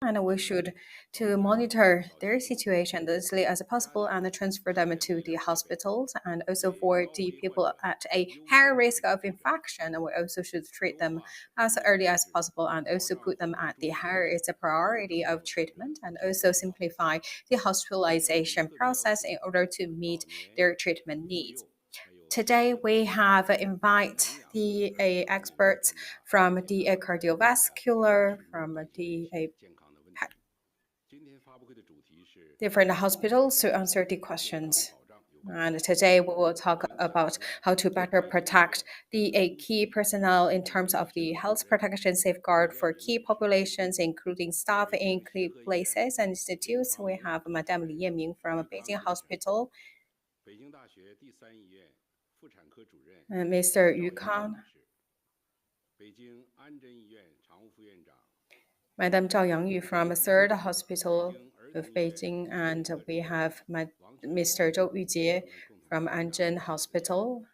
and we should to monitor their situation as late as possible and transfer them to the hospitals. And also for the people at a higher risk of infection, we also should treat them as early as possible and also put them at the highest priority of treatment and also simplify the hospitalization process in order to meet their treatment needs. Today, we have invited the experts from the cardiovascular, from the different hospitals to answer the questions. And today we will talk about how to better protect the key personnel in terms of the health protection safeguard for key populations, including staff in key places and institutes. We have Madame Li Yeming from Beijing Hospital, Mr. Yu Kang, Madame Zhao Yangyu from Third Hospital of Beijing, and we have Mr. Zhou Yujie from Anzhen Hospital,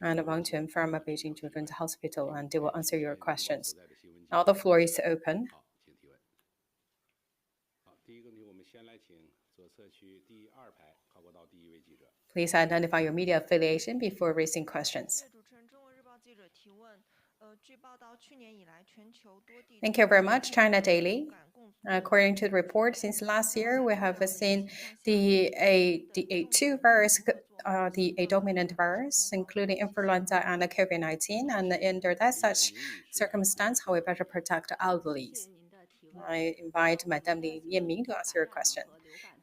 and Wang Quan from Beijing Children's Hospital, and they will answer your questions. Now the floor is open. Please identify your media affiliation before raising questions. Thank you very much, China Daily. According to the report, since last year, we have seen the A2 virus, the A dominant virus, including influenza and COVID-19. And under that such circumstance, how we better protect the elderly. I invite Madame Li Yiming to answer your question.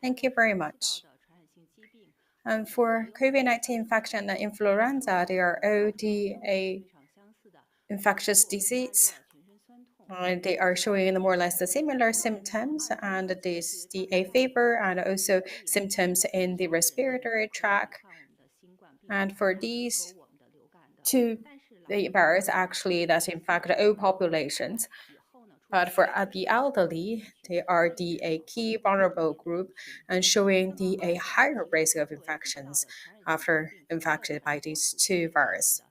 Thank you very much. For COVID-19 infection and influenza, they are all the infectious disease. They are showing more or less the similar symptoms, and this the fever and also symptoms in the respiratory tract. And for these two the virus actually that infect all populations. But for the elderly, they are the key vulnerable group and showing the a higher risk of infections after infected by these two viruses.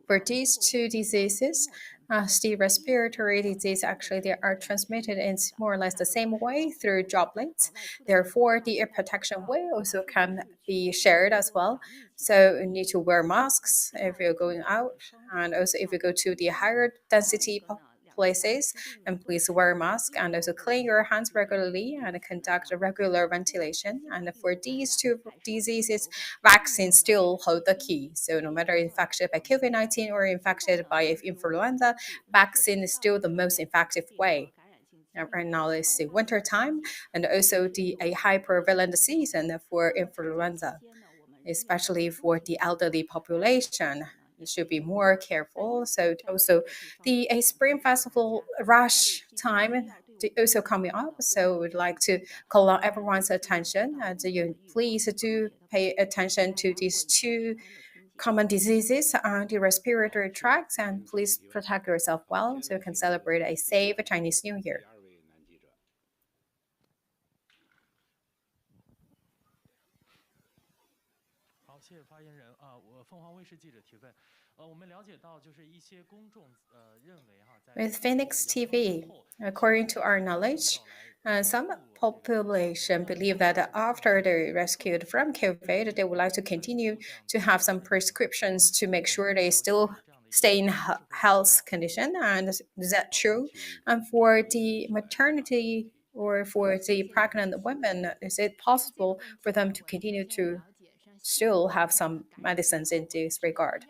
For these two diseases, the respiratory disease actually they are transmitted in more or less the same way through droplets. Therefore, the protection way also can be shared as well. So you need to wear masks if you're going out, and also if you go to the higher density places, and please wear a mask and also clean your hands regularly and conduct a regular ventilation. And for these two diseases, vaccines still hold the key. So no matter infected by COVID-19 or infected by influenza, vaccine is still the most effective way. Right now it's the winter time and also a high prevalent season for influenza, especially for the elderly population. You should be more careful. So also the Spring Festival rush time also coming up. So we'd like to call on everyone's attention, and you please do pay attention to these two common diseases on the respiratory tracts, and please protect yourself well so you can celebrate a safe Chinese New Year. With Phoenix TV, according to our knowledge, some population believe that after they're rescued from COVID, they would like to continue to have some prescriptions to make sure they still stay in health condition. And is that true? And for the maternity or for the pregnant women, is it possible for them to continue to still have some medicines in this regard?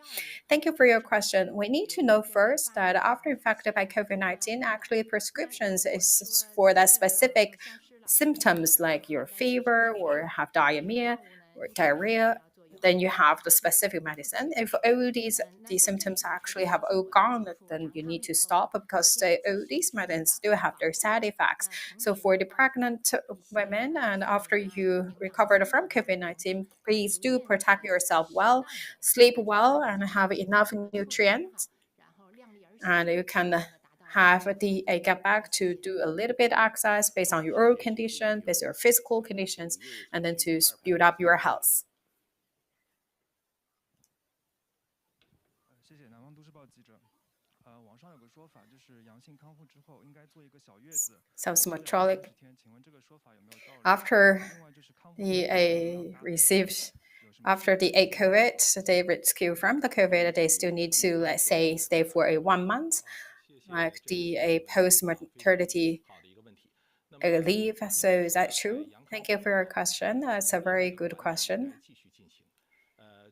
Thank you for your question. We need to know first that after infected by COVID-19, actually prescriptions is for that specific symptoms like your fever or have diarrhea or diarrhea. Then you have the specific medicine. If all these symptoms actually have all gone, then you need to stop because all these medicines still have their side effects. So for the pregnant women and after you recovered from COVID-19, please do protect yourself well, sleep well, and have enough nutrients. And you can have the get back to do a little bit exercise based on your own condition, based on your physical conditions, and then to build up your health. self-metrolic. After after the COVID, they rescue from the COVID, they still need to, let's say, stay for a 1 month, like the a post-maternity leave. So is that true? Thank you for your question. That's a very good question.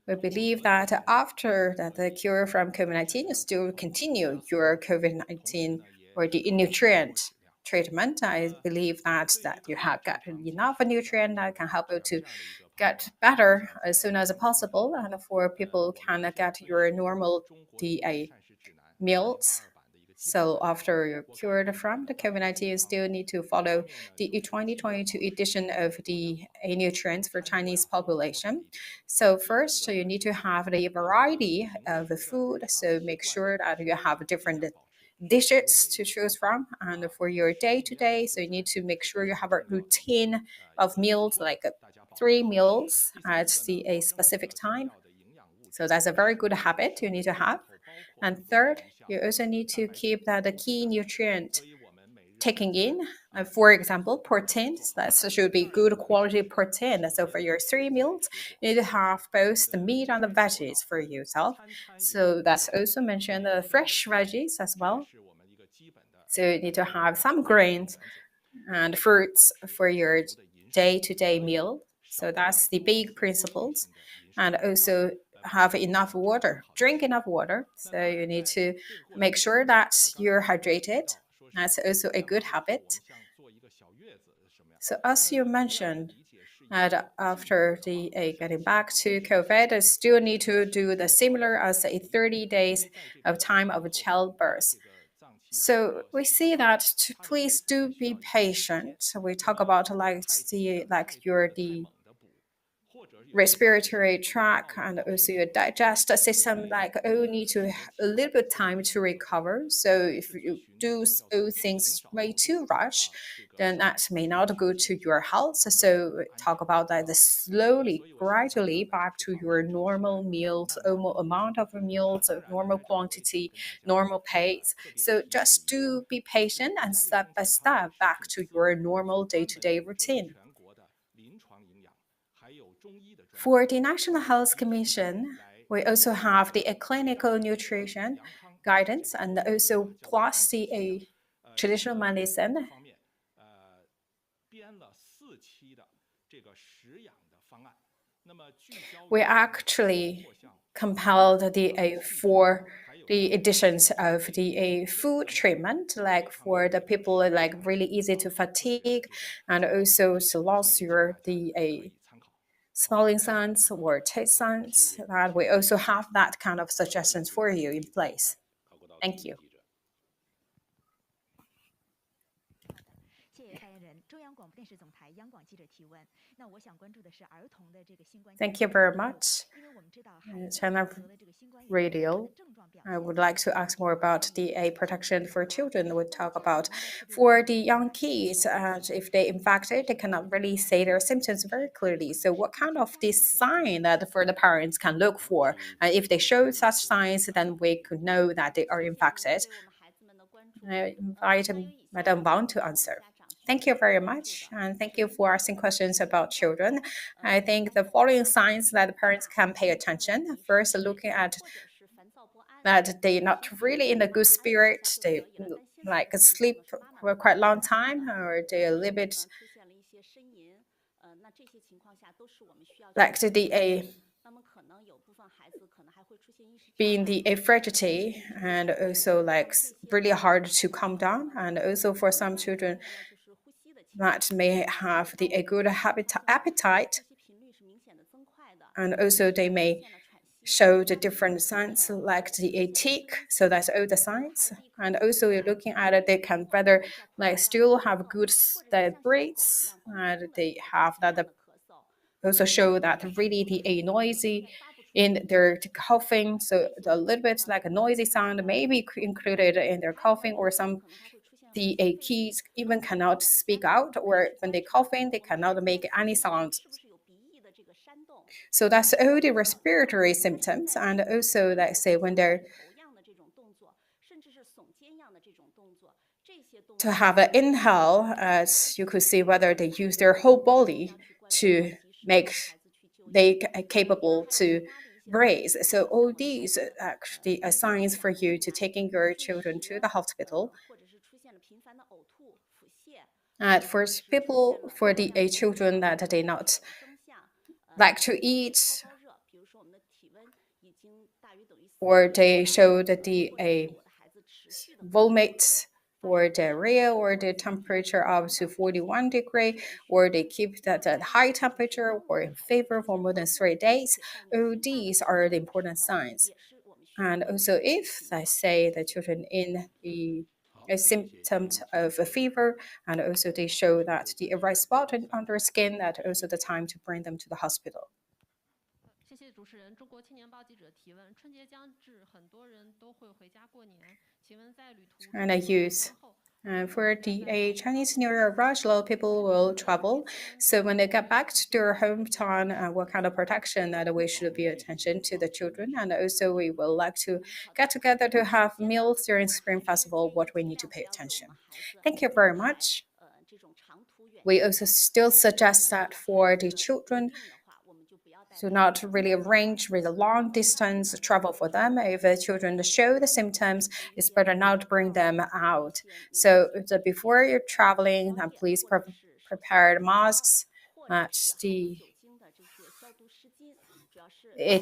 We believe that after that the cure from COVID-19, you still continue your COVID-19 or the nutrient treatment. I believe that you have got enough nutrient that can help you to get better as soon as possible, and for people can get your normal DA meals. So after you're cured from the COVID-19, you still need to follow the 2022 edition of the nutrients for Chinese population. So first, you need to have the variety of the food. So make sure that you have different dishes to choose from. And for your day-to-day, so you need to make sure you have a routine of meals, like 3 meals at a specific time. So that's a very good habit you need to have. And third, you also need to keep that the key nutrient taking in. For example, protein, that should be good quality protein. So for your 3 meals, you need to have both the meat and the veggies for yourself. So that's also mentioned the fresh veggies as well. So you need to have some grains and fruits for your day-to-day meal. So that's the big principles. And also have enough water, drink enough water. So you need to make sure that you're hydrated. That's also a good habit. So as you mentioned, that after the getting back to COVID, I still need to do the similar as a 30 days of time of childbirth. So we see that please do be patient. So we talk about the respiratory tract and also your digestive system, like all need to a little bit time to recover. So if you do all things way too rush, then that may not go to your health. So talk about that the slowly, gradually back to your normal meals, normal amount of meals, normal quantity, normal pace. So just do be patient and step by step back to your normal day-to-day routine. For the National Health Commission, we also have the clinical nutrition guidance and also plus the traditional medicine. We actually compiled for the additions of the food treatment, like for the people like really easy to fatigue, and also to lose the smelling signs or taste signs, that we also have that kind of suggestions for you in place. Thank you. Thank you very much. China Radio. I would like to ask more about the protection for children. We talk about for the young kids, if they infected, they cannot really say their symptoms very clearly. So what kind of this sign that for the parents can look for? And if they show such signs, then we could know that they are infected. I invite Madam Wang to answer. Thank you very much, and thank you for asking questions about children. I think the following signs that the parents can pay attention. First, looking at that they're not really in a good spirit, they like sleep for quite a long time, or they're a little bit like being the fragility, and also like really hard to calm down, and also for some children that may have a good appetite, and also they may show the different signs like the tick. So that's all the signs. And also you're looking at it, they can whether like still have good breaths, and they have that also show that really the noisy in their coughing. So a little bit like a noisy sound may be included in their coughing, or some the kids even cannot speak out, or when they coughing, they cannot make any sound. So that's all the respiratory symptoms, and also let's say when they're to have an inhale, as you could see whether they use their whole body to make they capable to breathe. So all these actually are signs for you to taking your children to the hospital. And for people, for the children that they not like to eat, or they show that the vomit or diarrhea or the temperature up to 41 degree, or they keep that at high temperature or in fever for more than 3 days. All these are the important signs. And also if I say the children in the a symptom of a fever, and also they show that the red spot on their skin, that also the time to bring them to the hospital. 谢谢主持人。中国青年报记者提问：春节将至，很多人都会回家过年，请问在旅途 And I use for the Chinese New Year rush, a lot of people will travel. So when they get back to their hometown, what kind of protection that we should be attention to the children, and also we will like to get together to have meals during Spring Festival. What we need to pay attention. Thank you very much. We also still suggest that for the children, to not really arrange with a long distance travel for them. If the children show the symptoms, it's better not bring them out. So before you're traveling, please prepare masks, the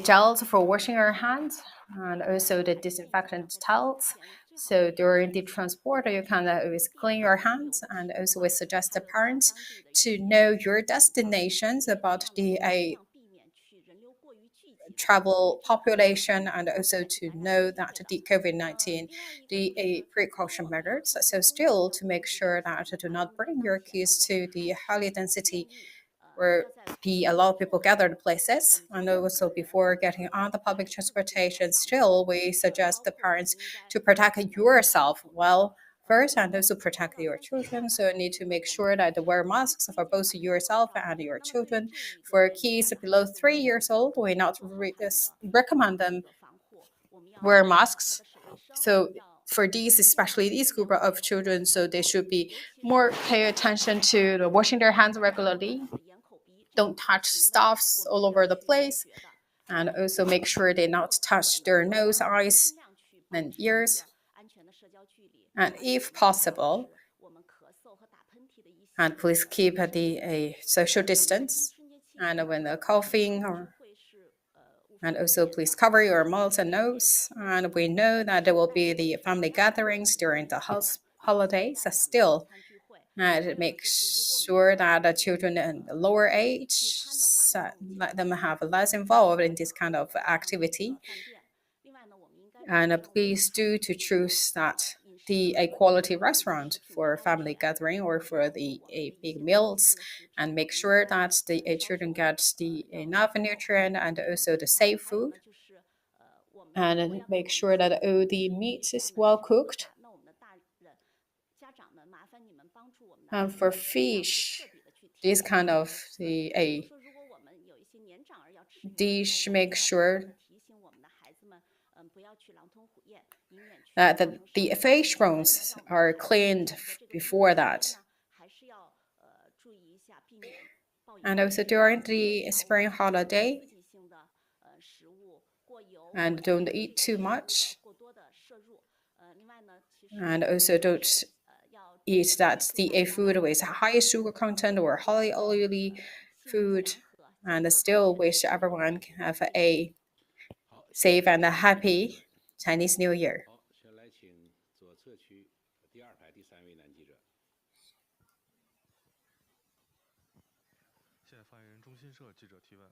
gels for washing your hands, and also the disinfectant towels. So during the transport, you can always clean your hands, and also we suggest the parents to know your destinations about the travel population, and also to know that the COVID-19, the precaution measures. So still to make sure that do not bring your kids to the highly density where a lot of people gathered places. And also before getting on the public transportation, still we suggest the parents to protect yourself well first, and also protect your children. So you need to make sure that they wear masks for both yourself and your children. For kids below 3 years old, we not recommend them wear masks. So for these, especially these group of children, so they should be more pay attention to the washing their hands regularly. Don't touch stuffs all over the place, and also make sure they not touch their nose, eyes, and ears. And if possible, and please keep the social distance. And when they're coughing, and also please cover your mouth and nose. And we know that there will be the family gatherings during the holidays. Still, and make sure that the children in the lower age, let them have less involved in this kind of activity. And please do to choose that a quality restaurant for family gathering or for the big meals, and make sure that the children get the enough nutrient and also the safe food, and make sure that all the meat is well cooked. And for fish, this kind of a dish, make sure that the fish bones are cleaned before that. And also during the spring holiday, and don't eat too much. And also don't eat that the food with high sugar content or highly oily food. And still wish everyone can have a safe and a happy Chinese New Year. 好，先来请左侧区第二排第3位男记者。谢谢发言人中新社记者提问。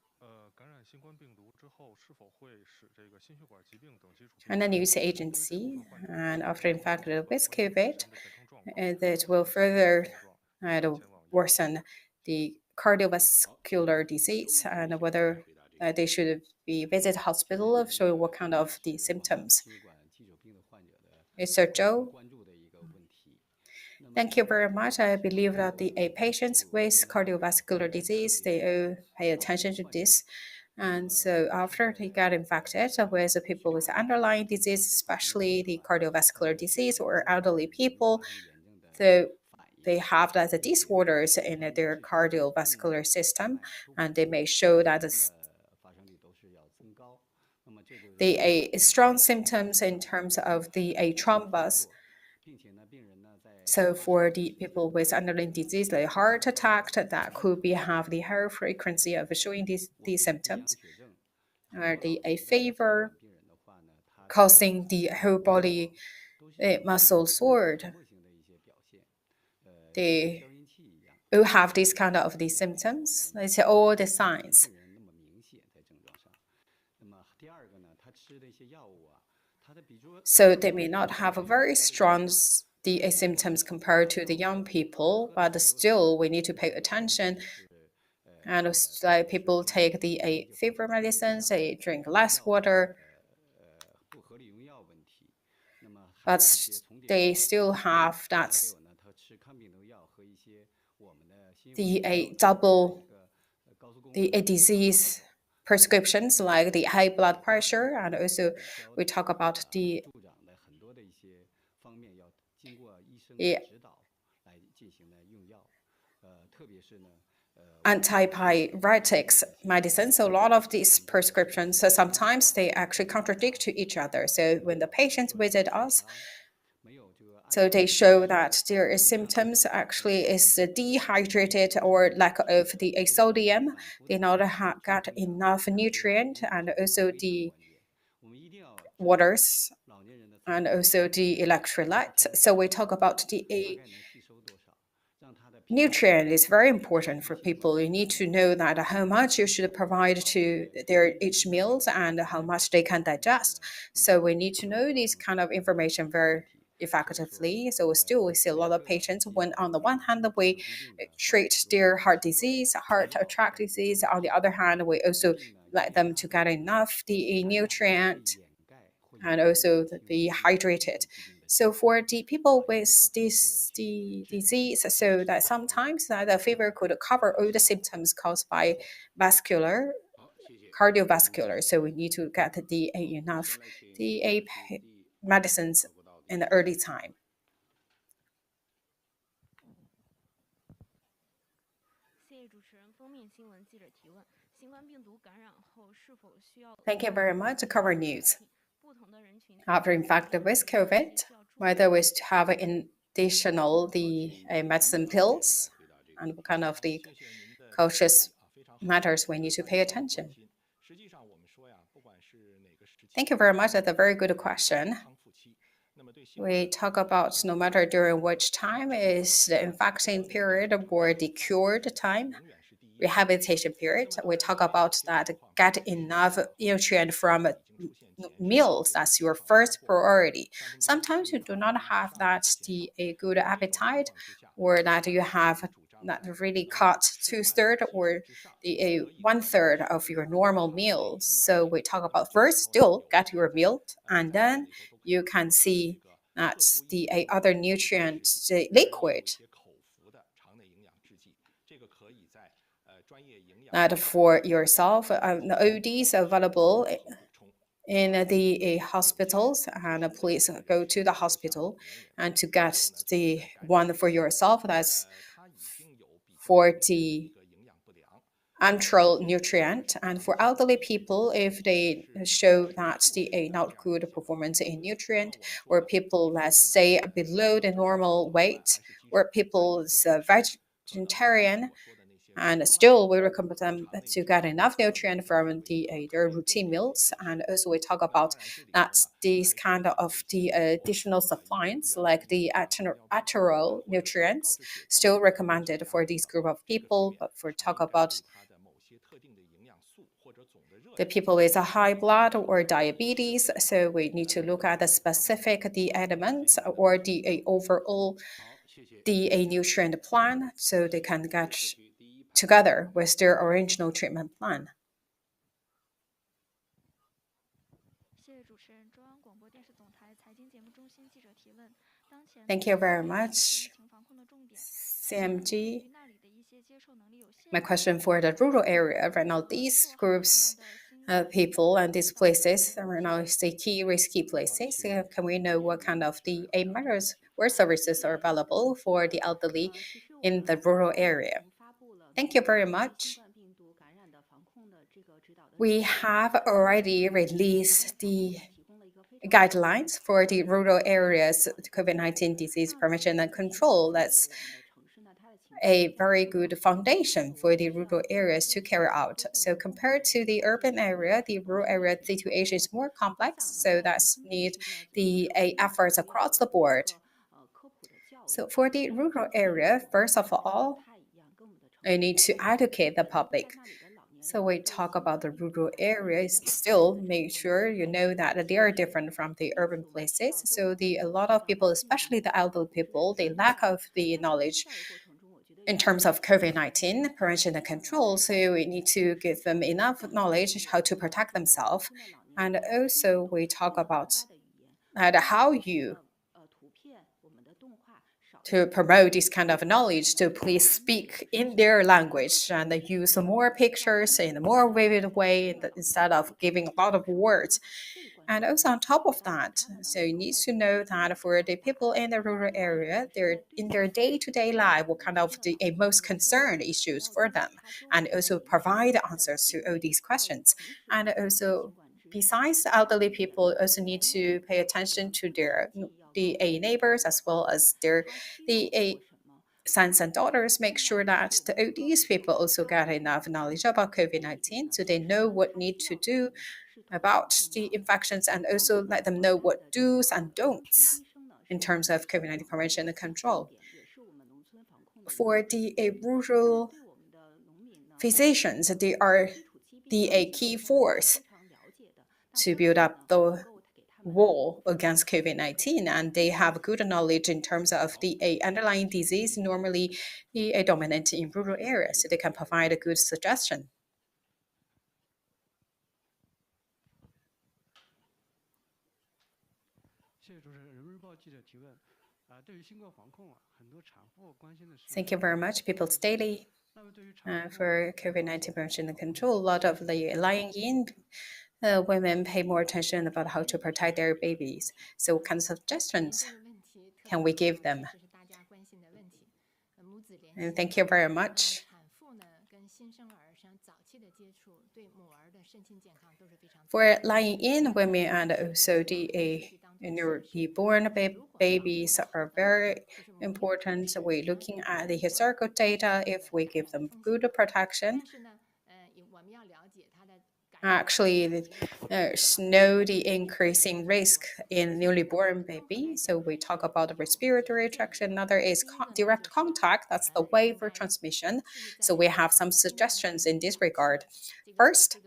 感染新冠病毒之后，是否会使这个心血管疾病等基础病？ China News Agency, and after infected with COVID, that will further worsen the cardiovascular disease, and whether they should be visit hospital of showing what kind of the symptoms. Mr. Zhou. Thank you very much. I believe that the patients with cardiovascular disease, they all pay attention to this. And so after they get infected with the people with underlying disease, especially the cardiovascular disease or elderly people, So they have that the disorders in their cardiovascular system, and they may show that the strong symptoms in terms of the thrombus. So for the people with underlying disease like heart attack, that could be have the higher frequency of showing these symptoms, or the a fever causing the whole body muscle sore. They will have these kind of these symptoms. It's all the signs. So they may not have a very strong the symptoms compared to the young people, but still we need to pay attention. And like people take the fever medicines, they drink less water, but they still have that the double the disease prescriptions like the high blood pressure, and also we talk about the antipyretics medicine. So a lot of these prescriptions, so sometimes they actually contradict to each other. So when the patients visit us, so they show that there is symptoms actually is dehydrated or lack of the sodium. They not got enough nutrient, and also the waters, and also the electrolytes. So we talk about the nutrient is very important for people. You need to know that how much you should provide to their each meals and how much they can digest. So we need to know this kind of information very effectively. So still we see a lot of patients when on the one hand we treat their heart disease, heart attack disease. On the other hand, we also let them to get enough the nutrient and also be hydrated. So for the people with the disease, so that sometimes that the fever could cover all the symptoms caused by cardiovascular. So we need to get the enough the medicines in the early time. Thank you very much. Cover news. After infected with COVID, whether we have an additional the medicine pills, and what kind of the cautious matters we need to pay attention. Thank you very much. That's a very good question. We talk about no matter during which time is the infection period or the cured time, rehabilitation period. We talk about that get enough nutrient from meals. That's your first priority. Sometimes you do not have that a good appetite, or that you have not really cut 2/3 or the 1/3 of your normal meals. So we talk about first still get your meal, and then you can see that the other nutrients the liquid that for yourself. The ODs available in the hospitals, and please go to the hospital and to get the one for yourself. That's for the antral nutrient, and for elderly people, if they show that the not good performance in nutrient, or people let's say below the normal weight, or people's vegetarian, and still we recommend them to get enough nutrient from their routine meals. And also we talk about that these kind of the additional supplements like the arterial nutrients still recommended for this group of people. But for talk about the people with a high blood or diabetes, so we need to look at the specific the elements or the overall the nutrient plan, so they can get together with their original treatment plan. Thank you very much, CMG. My question for the rural area right now, these groups people and these places are now the key risky places. Can we know what kind of the measures or services are available for the elderly in the rural area? Thank you very much. We have already released the guidelines for the rural areas COVID-19 disease prevention and control. That's a very good foundation for the rural areas to carry out. So compared to the urban area, the rural area situation is more complex. So that's need the efforts across the board. So for the rural area, first of all, I need to educate the public. So we talk about the rural areas, still make sure you know that they are different from the urban places. So a lot of people, especially the elderly people, they lack of the knowledge in terms of COVID-19 prevention and control. So we need to give them enough knowledge how to protect themselves. And also we talk about how you to promote this kind of knowledge to please speak in their language and use more pictures in a more vivid way instead of giving a lot of words. And also on top of that, so you need to know that for the people in the rural area, they're in their day-to-day life, what kind of the most concerned issues for them, and also provide answers to all these questions. And also, besides elderly people, also need to pay attention to their neighbors as well as the sons and daughters. Make sure that these people also get enough knowledge about COVID-19 so they know what need to do about the infections and also let them know what do's and don'ts in terms of COVID-19 prevention and control. For the rural physicians, they are the key force to build up the wall against COVID-19, and they have good knowledge in terms of the underlying disease normally dominant in rural areas, so they can provide a good suggestion. 谢谢主持人。人民日报记者提问，对于新冠防控很多产妇关心的是。Thank you very much, People's Daily. For COVID-19 prevention and control, a lot of the lying-in women pay more attention about how to protect their babies. So, what kind of suggestions can we give them? And thank you very much. For lying-in women and also the newborn babies are very important. So we're looking at the historical data. If we give them good protection, actually, there's no the increasing risk in newly born baby. So we talk about the respiratory traction. Another is direct contact. That's the way for transmission. So we have some suggestions in this regard. First,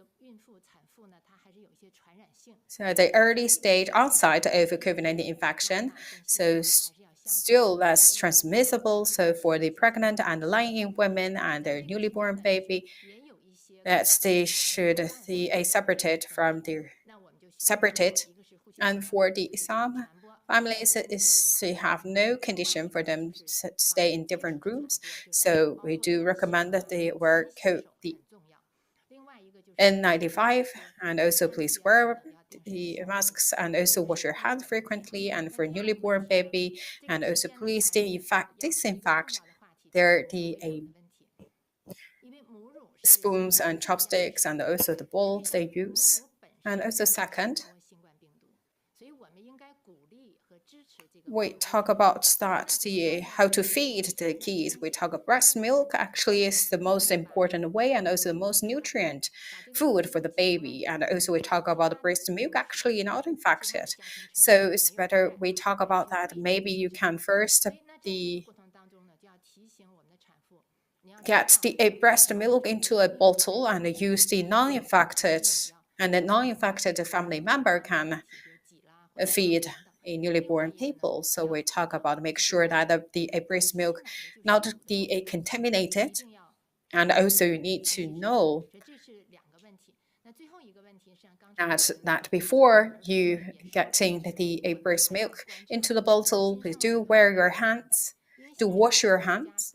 so the early stage onset of COVID-19 infection, so still less transmissible. So for the pregnant and lying-in women and their newly born baby, that they should be separated from their separated. And for the some families, they have no condition for them to stay in different rooms. So we do recommend that they wear the N95 and also please wear the masks and also wash your hands frequently. And for newly born baby, and also please disinfect the spoons and chopsticks and also the bowls they use. And also second, we talk about how to feed the kids. We talk about breast milk actually is the most important way and also the most nutrient food for the baby. And also we talk about breast milk actually not infected. So it's better we talk about that. Maybe you can first get the breast milk into a bottle and use the non-infected, and the non-infected family member can feed a newly born people. So we talk about make sure that the breast milk not be contaminated, and also you need to know that before you getting the breast milk into the bottle, please do wear your hands, do wash your hands.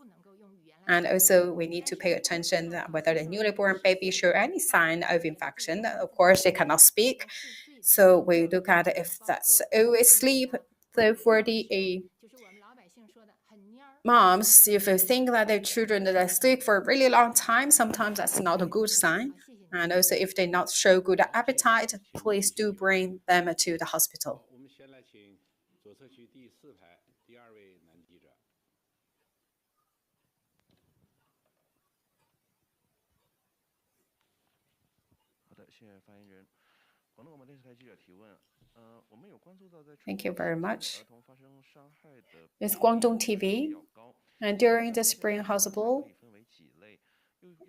And also we need to pay attention that whether the newly born baby show any sign of infection. Of course, they cannot speak. So we look at if that's always sleep. So for the moms, if you think that their children that are sleep for a really long time, sometimes that's not a good sign. And also if they not show good appetite, please do bring them to the hospital. 我们先来请左侧区第4排第2位男记者。好的，谢谢发言人。广东广播电视台记者提问。我们有关注到在 Thank you very much. 儿童发生伤害的 It's Guangdong TV. And during the Spring Hospital,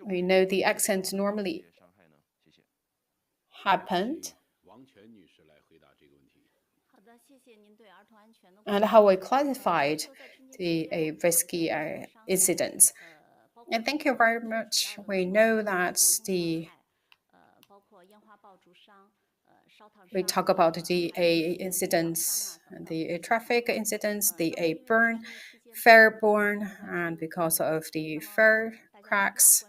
we know the accident normally happened. 王全女士来回答这个问题。 And how we classified the risky incidents. And thank you very much. We know that we talk about the incidents, the traffic incidents, the burn, fire burn, and because of the fire cracks.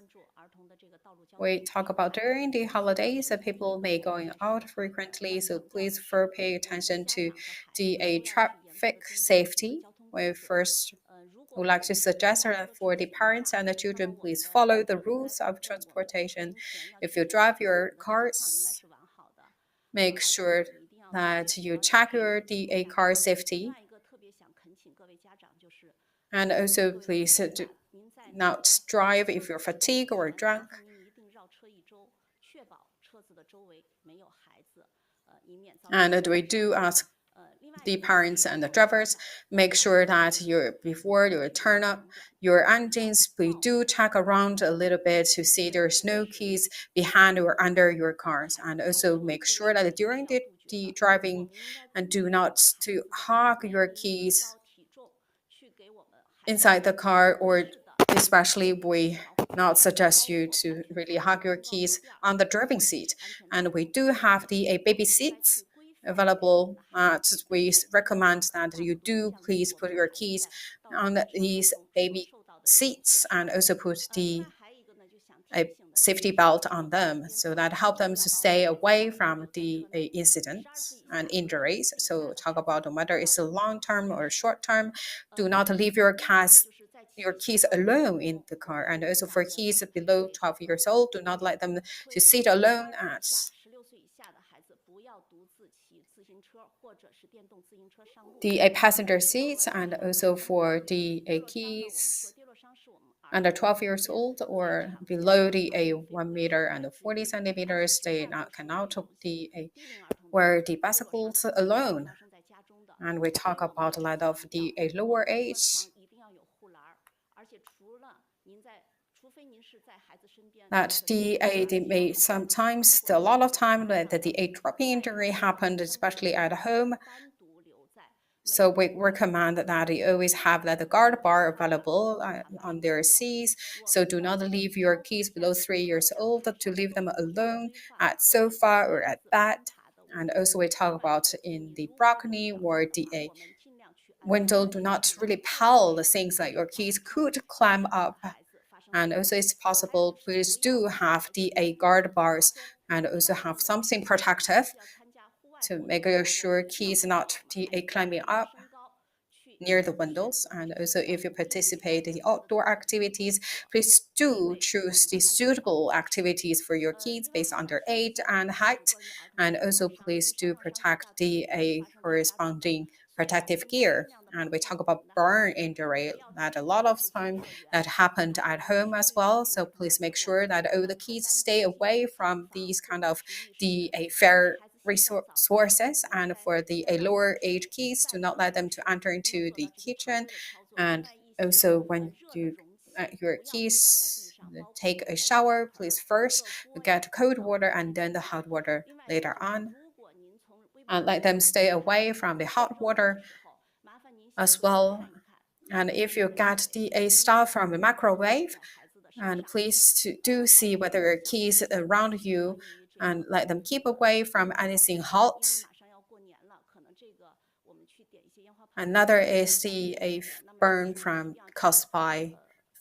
We talk about during the holidays, people may going out frequently, so please pay attention to the traffic safety. We first would like to suggest that for the parents and the children, please follow the rules of transportation. If you drive your cars, make sure that you check your DA car safety. And also please do not drive if you're fatigued or drunk. And we do ask the parents and the drivers, make sure that before you turn up your engines, please do check around a little bit to see there's no keys behind or under your cars. And also make sure that during the driving, and do not to hog your keys inside the car, or especially we not suggest you to really hug your keys on the driving seat. And we do have the baby seats available. We recommend that you do please put your keys on these baby seats and also put a safety belt on them, so that help them to stay away from the incidents and injuries. So talk about whether it's a long term or short term. Do not leave your keys alone in the car. And also for kids below 12 years old, do not let them to sit alone at the passenger seats. And also for the kids under 12 years old or below the 1 meter and 40 centimeters, they cannot wear the bicycles alone. And we talk about a lot of the lower age, that they may sometimes a lot of time that the dropping injury happened, especially at home. So we recommend that you always have the guard bar available on their seats. So do not leave your kids below 3 years old to leave them alone at sofa or at bed. And also we talk about in the balcony or the window, do not really pile the things that your kids could climb up. And also it's possible, please do have the guard bars and also have something protective to make sure kids not climbing up near the windows. And also if you participate in outdoor activities, please do choose the suitable activities for your kids based on their age and height. And also please do protect the corresponding protective gear. And we talk about burn injury, that a lot of time that happened at home as well. So please make sure that all the kids stay away from these kind of the fair resources. And for the lower age kids, do not let them to enter into the kitchen. And also when your kids take a shower, please first get cold water and then the hot water later on. And let them stay away from the hot water as well. And if you get the stuff from the microwave, and please do see whether your kids around you, and let them keep away from anything hot. Another is the burn caused by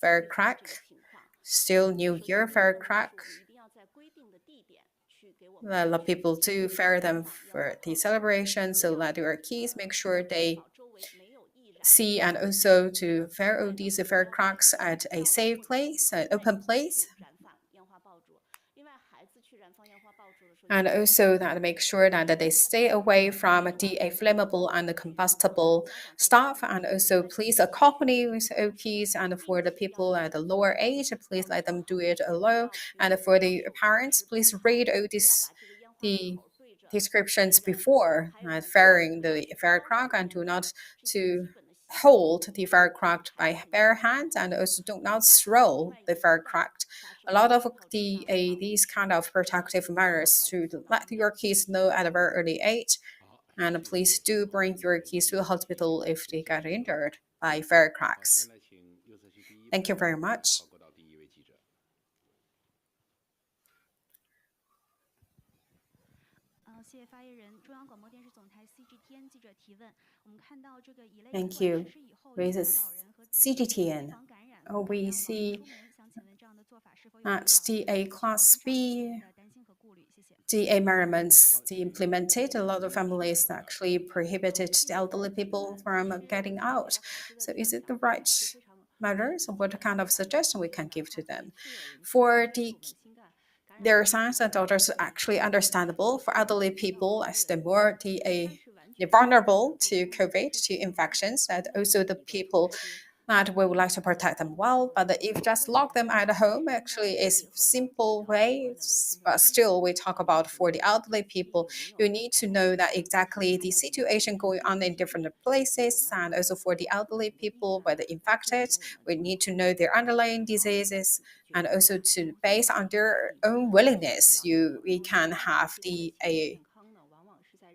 firecracker, still New Year firecracker. A lot of people do fire them for the celebration, so let your kids make sure they see and also to fire all these firecrackers at a safe place, an open place. And also that make sure that they stay away from the flammable and the combustible stuff. And also please accompany with OPs. And for the people at the lower age, please let them do it alone. And for the parents, please read all the descriptions before firing the firecracker, and do not to hold the firecracker by bare hands, and also do not throw the firecracker. A lot of these kind of protective measures to let your kids know at a very early age. And please do bring your kids to the hospital if they get injured by firecrackers. Thank you very much. 谢谢发言人。中央广播电视总台 CGTN 记者提问：我们看到这个乙类 Thank you. With CGTN, we see that the Class B the amendments implemented, a lot of families actually prohibited the elderly people from getting out. So is it the right measures? What kind of suggestion we can give to them? For their sons and daughters actually understandable. For elderly people, as they're more vulnerable to COVID, to infections, and also the people that we would like to protect them well. But if just lock them at home, actually is simple way. But still, we talk about for the elderly people, you need to know that exactly the situation going on in different places, and also for the elderly people, whether infected, we need to know their underlying diseases, and also to based on their own willingness, we can have a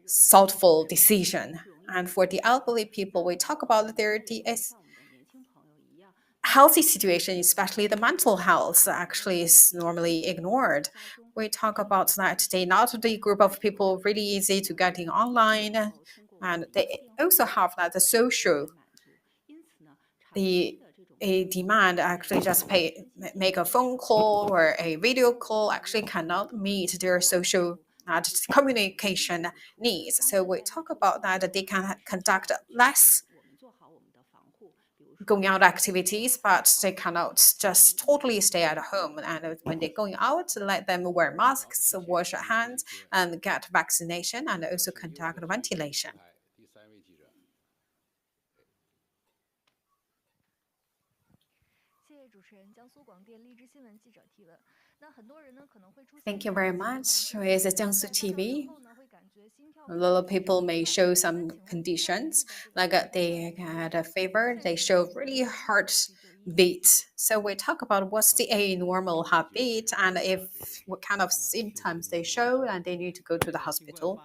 thoughtful decision. And for the elderly people, we talk about their healthy situation, especially the mental health, actually is normally ignored. We talk about that they not the group of people really easy to getting online, and they also have that the social a demand actually just make a phone call or a video call actually cannot meet their social communication needs. So we talk about that they can conduct less going out activities, but they cannot just totally stay at home. And when they're going out, let them wear masks, wash their hands, and get vaccination, and also conduct ventilation. 第三位记者。谢谢主持人，江苏广电荔枝新闻记者提问。那很多人呢可能会出现 Thank you very much. With Jiangsu TV, a lot of people may show some conditions, like they had a fever, they show really heartbeat. So we talk about what's the normal heartbeat, and if what kind of symptoms they show, and they need to go to the hospital.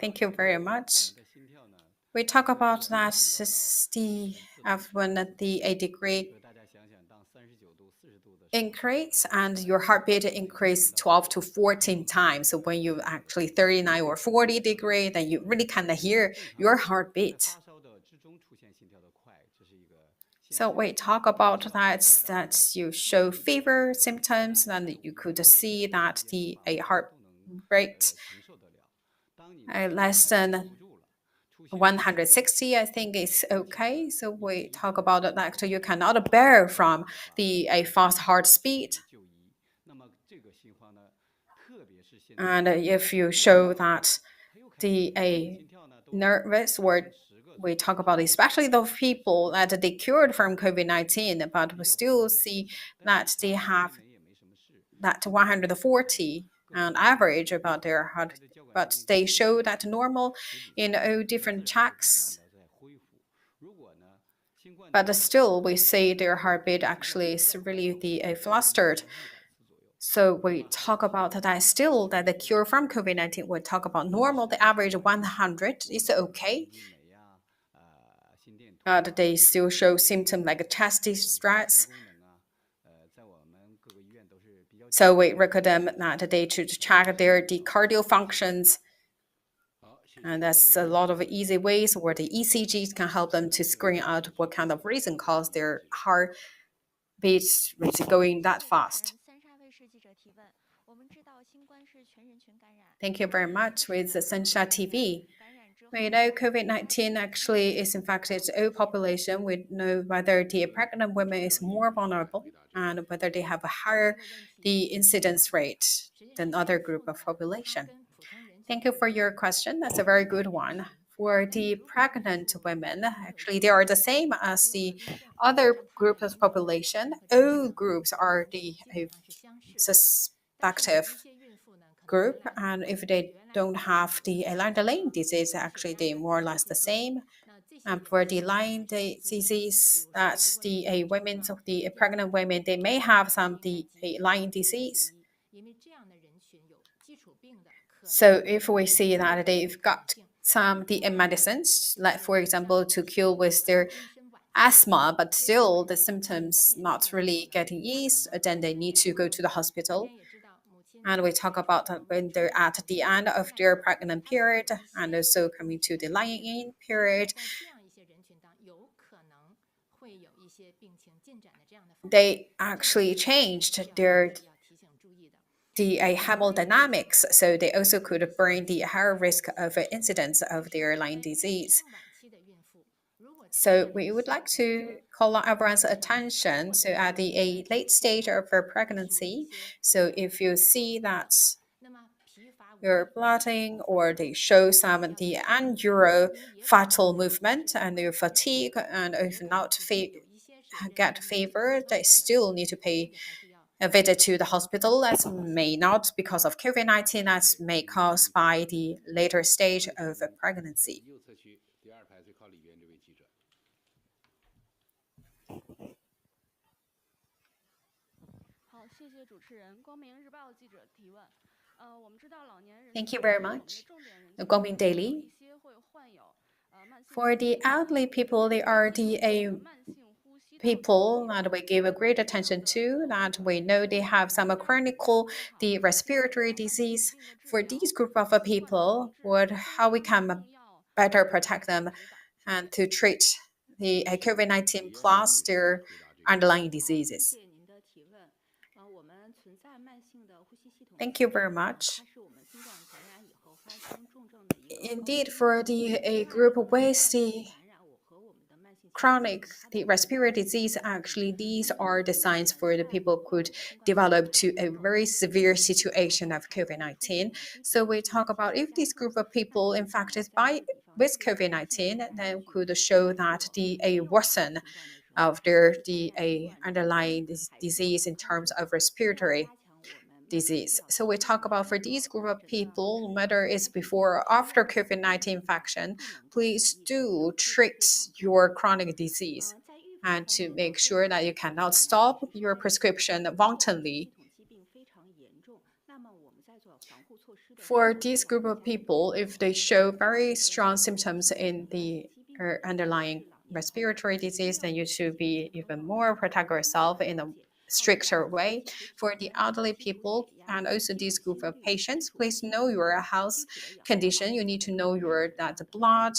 Thank you very much. We talk about that when a degree increase and your heartbeat increase 12 to 14 times. So when you actually 39 or 40 degree, then you really kind of hear your heartbeat. So we talk about that you show fever symptoms, and you could see that a heart rate less than 160, I think is okay. So we talk about that you cannot bear from a fast heart speed. And if you show that a nervous, or we talk about especially those people that they cured from COVID-19, but we still see that they have that 140 on average about their heart, but they show that normal in all different checks. But still, we see their heartbeat actually is really flustered. So we talk about that still that the cure from COVID-19, we talk about normal, the average 100 is okay. But they still show symptoms like chest distress. So we recommend that they should check the cardio functions And that's a lot of easy ways where the ECGs can help them to screen out what kind of reason caused their heart beats going that fast. 三沙卫视记者提问：我们知道新冠是全人群感染。 Thank you very much with the Sunsha TV. 感染之后， We know COVID-19 actually is infected all population. We know whether the pregnant women is more vulnerable and whether they have a higher the incidence rate than other group of population. Thank you for your question. That's a very good one. For the pregnant women, actually, they are the same as the other group of population. All groups are the suspective group, and if they don't have the underlying disease, actually they're more or less the same. And for the Lyme disease, that's the women, so the pregnant women, they may have some the Lyme disease. So if we see that they've got some the medicines, like for example, to cure with their asthma, but still the symptoms not really getting eased, then they need to go to the hospital. And we talk about when they're at the end of their pregnant period and also coming to the lying in period. They actually changed their the hemodynamics, so they also could bring the higher risk of incidence of their Lyme disease. So we would like to call on everyone's attention. So at the late stage of your pregnancy, so if you see that you're bloating or they show some of the unusual fatal movement and you fatigue and if not get fever, they still need to pay a visit to the hospital. That may not because of COVID-19, that may caused by the later stage of pregnancy. 右侧区第二排最靠里边这位记者。好，谢谢主持人。光明日报记者提问。我们知道老年人 Thank you very much. The Guangming Daily. For the elderly people, they are the people that we give a great attention to, that we know they have some chronic the respiratory disease. For these group of people, how we can better protect them and to treat the COVID-19 plus their underlying diseases. Thank you very much. Indeed, for the group with the chronic the respiratory disease, actually these are the signs for the people could develop to a very severe situation of COVID-19. So we talk about if this group of people infected with COVID-19, then could show that a worsen of their underlying disease in terms of respiratory disease. So we talk about for these group of people, whether it's before or after COVID-19 infection, please do treat your chronic disease and to make sure that you cannot stop your prescription wantonly. For this group of people, if they show very strong symptoms in the underlying respiratory disease, then you should be even more protect yourself in a stricter way. For the elderly people and also this group of patients, please know your health condition. You need to know your blood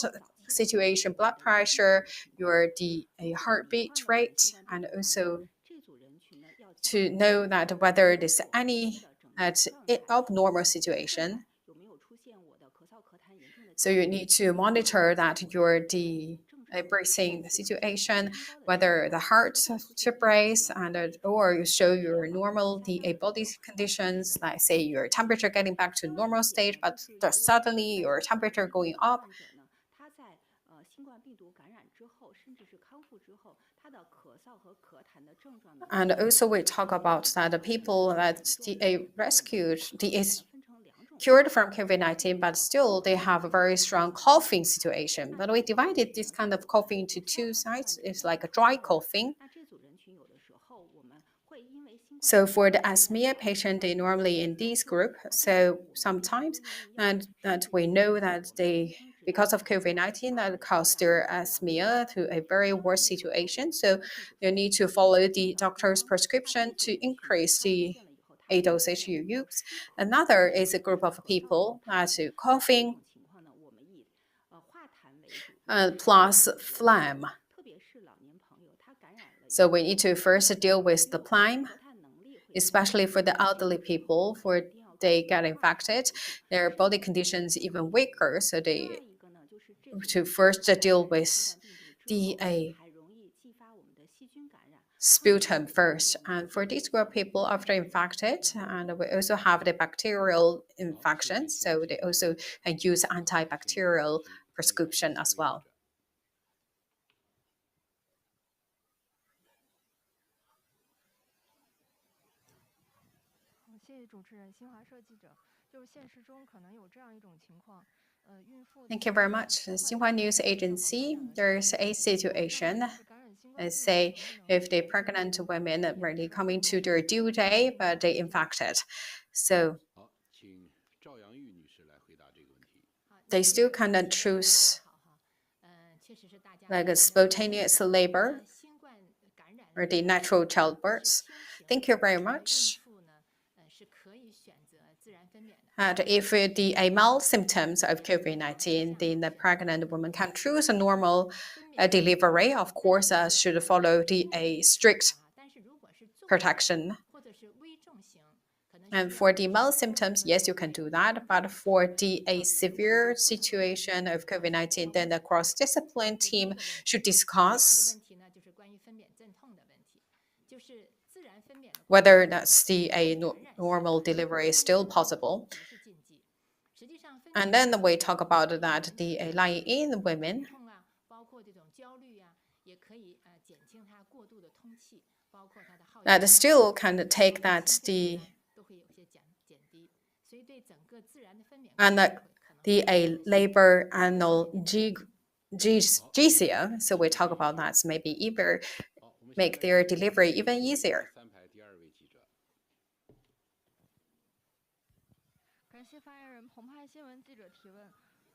situation, blood pressure, your heartbeat rate, and also to know that whether there's any abnormal situation. So you need to monitor that your breathing situation, whether the heart to brace and or you show your normal body conditions, like say your temperature getting back to normal state, but suddenly your temperature going up. And also we talk about that the people that rescued is cured from COVID-19, but still they have a very strong coughing situation. But we divided this kind of coughing into two sides. It's like a dry coughing. So for the asthma patient, they normally in this group. So sometimes, and that we know that they, because of COVID-19, that caused their asthma to a very worse situation. So you need to follow the doctor's prescription to increase the dosage you use. Another is a group of people that coughing. plus phlegm. So we need to first deal with the phlegm, especially for the elderly people, for they get infected, their body conditions even weaker, so they to first deal with the sputum first. And for this group of people after infected, and we also have the bacterial infections, so they also use antibacterial prescription as well. Thank you very much. Xinhua News Agency, there's a situation. Let's say if the pregnant women are really coming to their due day, but they infected. So 好，请赵阳玉女士来回答这个问题。 they still cannot choose like a spontaneous labor or the natural childbirth. Thank you very much. And if the mild symptoms of COVID-19, then the pregnant woman can choose a normal delivery. Of course, should follow the strict protection. And for the mild symptoms, yes, you can do that. But for the severe situation of COVID-19, then the cross-discipline team should discuss whether that's normal delivery is still possible. And then we talk about that the lying-in women, that still can take that the labor analgesia. So we talk about that, so maybe either make their delivery even easier. 3排第2位记者。感谢发言人澎湃新闻记者提问。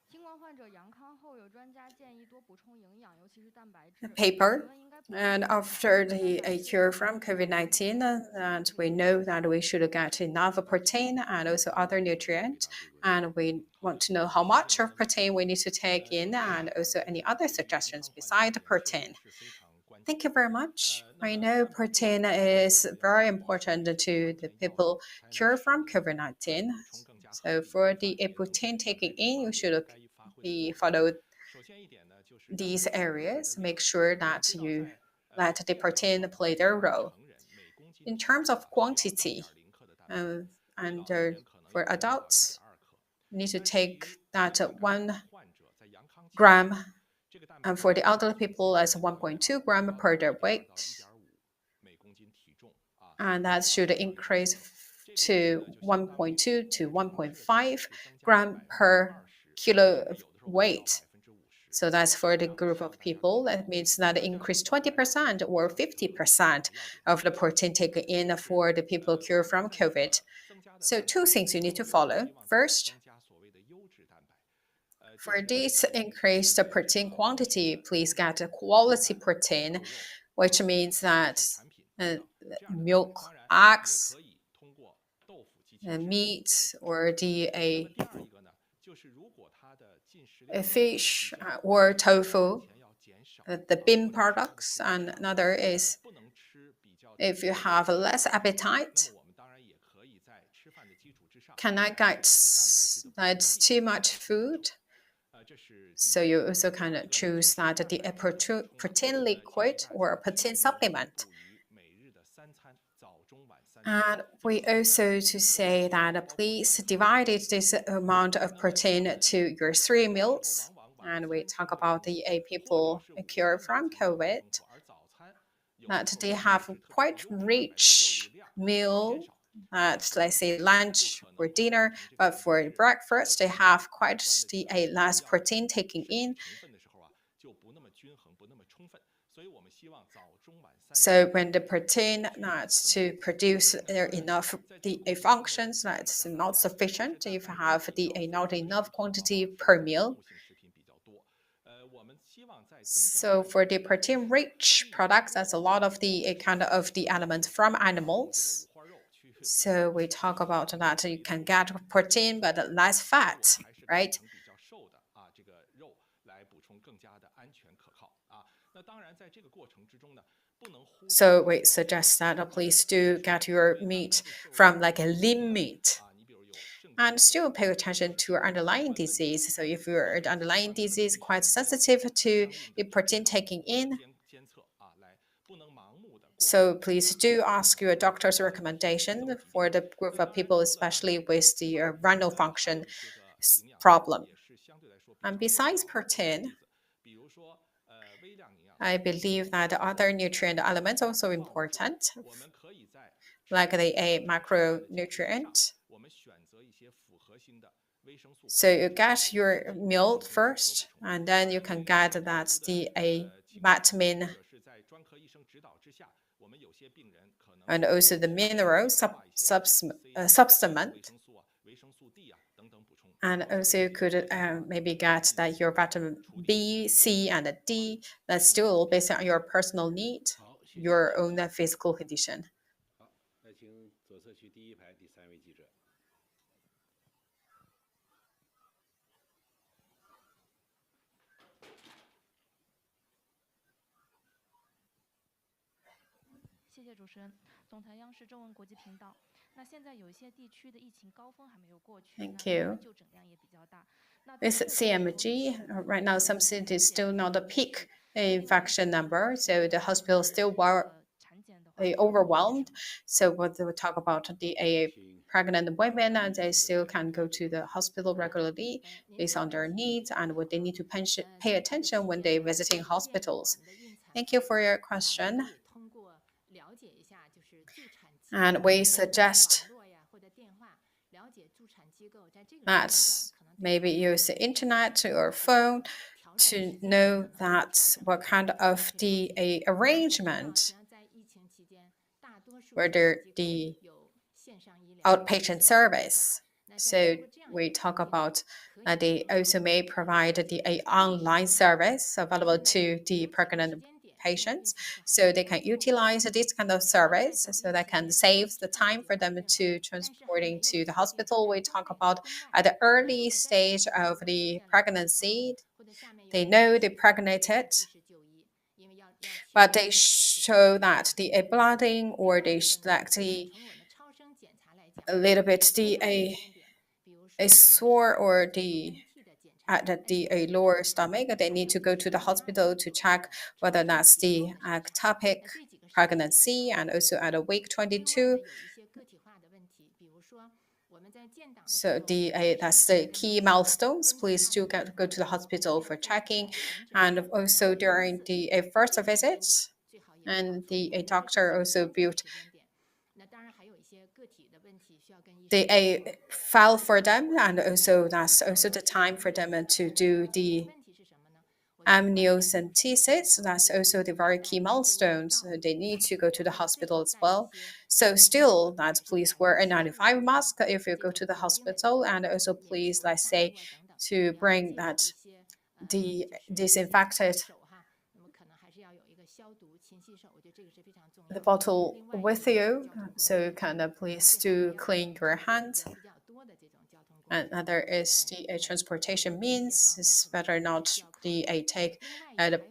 新冠患者阳康后，有专家建议多补充营养，尤其是蛋白质。Paper. And after the cure from COVID-19, and we know that we should get enough protein and also other nutrients. And we want to know how much of protein we need to take in, and also any other suggestions besides protein. Thank you very much. I know protein is very important to the people cured from COVID-19. So for the protein taking in, you should follow these areas. Make sure that you let the protein play their role. In terms of quantity, for adults, you need to take that 1 gram, and for the elderly people, as 1.2 gram per their weight. And that should increase to 1.2 to 1.5 gram per kilo of weight. So that's for the group of people. That means that increase 20% or 50% of the protein taken in for the people cured from COVID. So 2 things you need to follow. First, for this increased protein quantity, please get a quality protein, which means that milk, eggs, meat, or the fish or tofu, the bean products. And another is if you have less appetite, cannot get that's too much food. So you also can choose that the protein liquid or protein supplement. And we also to say that please divide this amount of protein to your 3 meals. And we talk about the people cured from COVID, that they have quite rich meal at, let's say, lunch or dinner, but for breakfast, they have quite less protein taking in. So when the protein needs to produce enough the functions, that's not sufficient if you have not enough quantity per meal. So for the protein-rich products, that's a lot of the kind of the elements from animals. So we talk about that you can get protein but less fat, right? So we suggest that please do get your meat from like a lean meat. And still pay attention to your underlying disease. So if your underlying disease quite sensitive to the protein taking in, so please do ask your doctor's recommendation for the group of people, especially with the renal function problem. And besides protein, I believe that other nutrient elements also important, like the A macronutrient. So you get your meal first, and then you can get that the A vitamin and also the mineral supplement. And also you could maybe get that your vitamin B, C, and D. That's still based on your personal need, your own physical condition. 好，那请左侧区第一排第3位记者。谢谢主持人。总台央视中文国际频道。那现在有一些地区的疫情高峰还没有过去， Thank you. 就诊量也比较大。 With CMG, right now some cities still not a peak infection number, so the hospital still were overwhelmed. So what they will talk about the pregnant women, and they still can go to the hospital regularly based on their needs and what they need to pay attention when they visiting hospitals. Thank you for your question. And we suggest that maybe use the internet or phone to know that what kind of the arrangement, whether the outpatient service. So we talk about they also may provide the online service available to the pregnant patients, so they can utilize this kind of service so that can save the time for them to transporting to the hospital. We talk about at the early stage of the pregnancy, they know they're pregnated, but they show that the blooding or they like a little bit the a sore or the at the lower stomach, they need to go to the hospital to check whether that's the ectopic pregnancy, and also at a week 22. So that's the key milestones. Please do go to the hospital for checking, and also during the first visit, and the doctor also built the file for them, and also that's also the time for them to do the amniocentesis. That's also the very key milestones. They need to go to the hospital as well. So still, that please wear a 95 mask if you go to the hospital, and also please, let's say, to bring that the disinfected the bottle with you, so you can please do clean your hands. And another is the transportation means. It's better not the take the